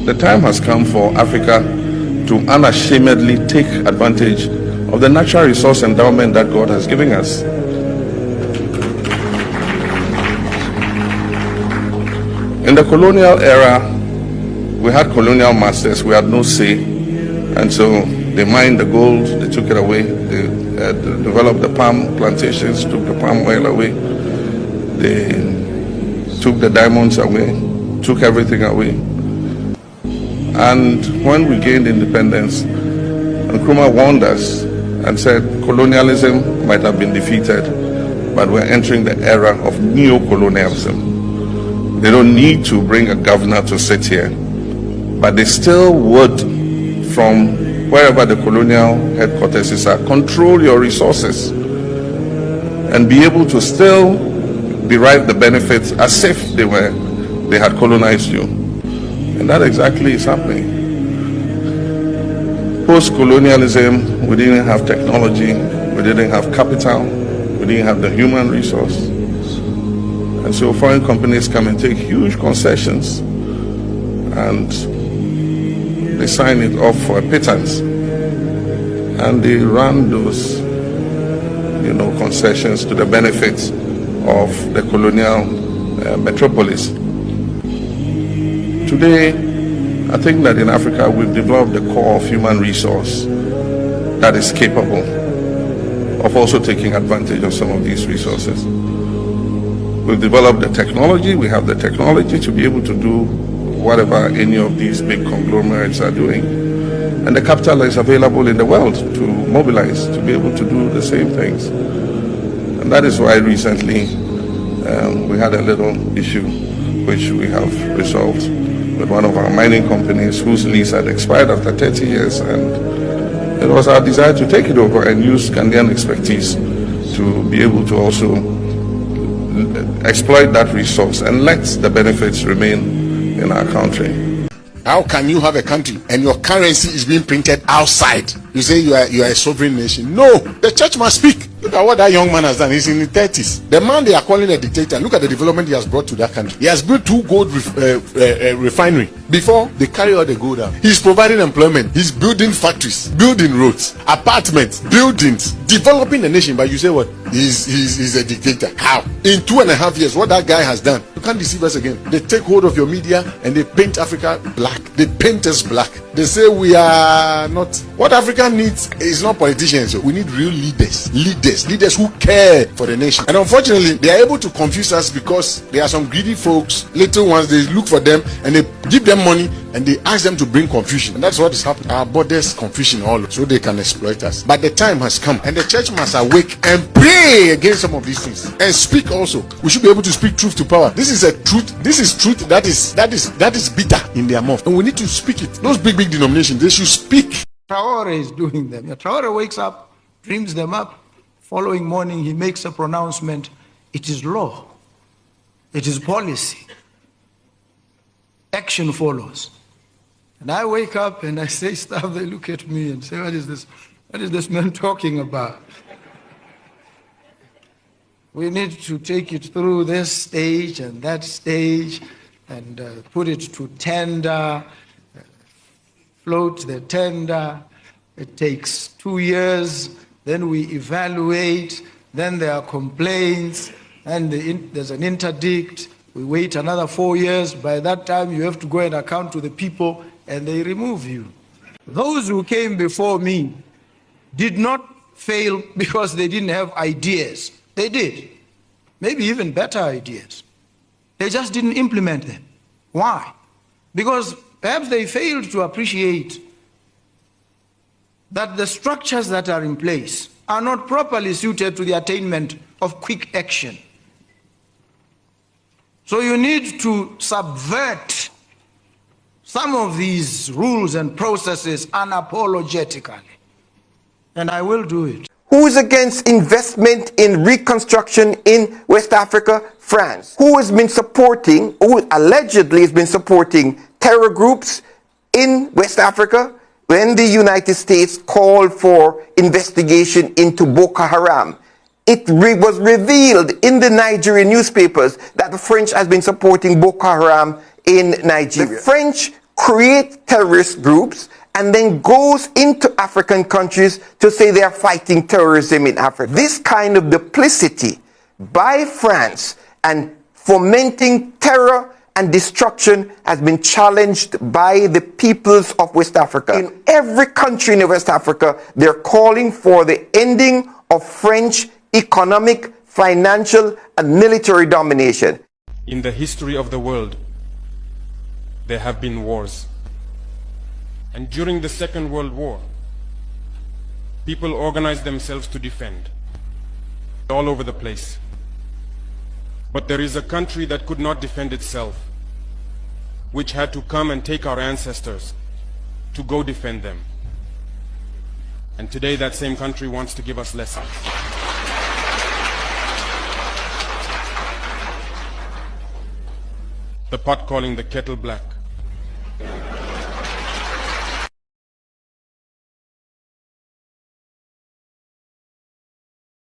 The time has come for Africa to unashamedly take advantage of the natural resource endowment that God has given us. In the colonial era, we had colonial masters, we had no say, and so they mined the gold, they took it away, they developed the palm plantations, took the palm oil away, they took the diamonds away, took everything away. And when we gained independence, Nkrumah warned us and said colonialism might have been defeated, but we're entering the era of neo-colonialism. They don't need to bring a governor to sit here, but they still would, from wherever the colonial headquarters is at, control your resources and be able to still derive the benefits as if they had colonized you. And that exactly is happening. Post-colonialism, we didn't have technology, we didn't have capital, we didn't have the human resource. And so foreign companies come and take huge concessions and they sign it off for a pittance. And they run those, concessions to the benefit of the colonial metropolis. Today, I think that in Africa we've developed the core of human resource that is capable of also taking advantage of some of these resources. We've developed the technology, we have the technology to be able to do whatever any of these big conglomerates are doing. And the capital is available in the world to mobilize, to be able to do the same things. And that is why recently we had a little issue which we have resolved with one of our mining companies whose lease had expired after 30 years, and it was our desire to take it over and use Ghanaian expertise to be able to also exploit that resource and let the benefits remain in our country. How can you have a country and your currency is being printed outside? You say you are a sovereign nation. No, the church must speak. Look at what that young man has done. He's in his 30s. The man they are calling a dictator, look at the development he has brought to that country. He has built 2 gold refinery before they carry all the gold out. He's providing employment. He's building factories, building roads, apartments, buildings, developing the nation. But you say what? He's a dictator. How? In 2.5 years, what that guy has done, you can't deceive us again. They take hold of your media and they paint Africa black. They paint us black. They say we are not. What Africa needs is not politicians. We need real leaders who care for the nation. And unfortunately, they are able to confuse us because there are some greedy folks, little ones. They look for them and they give them money and they ask them to bring confusion. And that's what is happening. Our borders confusion all so they can exploit us. But the time has come and the church must awake and pray against some of these things and speak also. We should be able to speak truth to power. This is a truth. This is truth that is bitter in their mouth, and we need to speak it. Those big denominations, they should speak. Traore is doing them. Traore wakes up, dreams them up. Following morning, he makes a pronouncement. It is law. It is policy. Action follows. And I wake up and I say stuff. They look at me and say, "What is this? What is this man talking about?" We need to take it through this stage and that stage and put it to tender, float the tender. It takes 2 years. Then we evaluate, then there are complaints, and there's an interdict. We wait another 4 years. By that time, you have to go and account to the people, and they remove you. Those who came before me did not fail because they didn't have ideas. They did. Maybe even better ideas. They just didn't implement them. Why? Because perhaps they failed to appreciate that the structures that are in place are not properly suited to the attainment of quick action. So you need to subvert some of these rules and processes unapologetically. And I will do it. Who is against investment in reconstruction in West Africa? France. Who allegedly has been supporting terror groups in West Africa when the United States called for investigation into Boko Haram? It was revealed in the Nigerian newspapers that the French has been supporting Boko Haram in Nigeria. The French create terrorist groups, and then goes into African countries to say they are fighting terrorism in Africa. This kind of duplicity by France and fomenting terror and destruction has been challenged by the peoples of West Africa. In every country in West Africa, they're calling for the ending of French economic, financial, and military domination. In the history of the world, there have been wars. And during the Second World War, people organized themselves to defend all over the place. But there is a country that could not defend itself, which had to come and take our ancestors to go defend them. And today that same country wants to give us lessons. The pot calling the kettle black.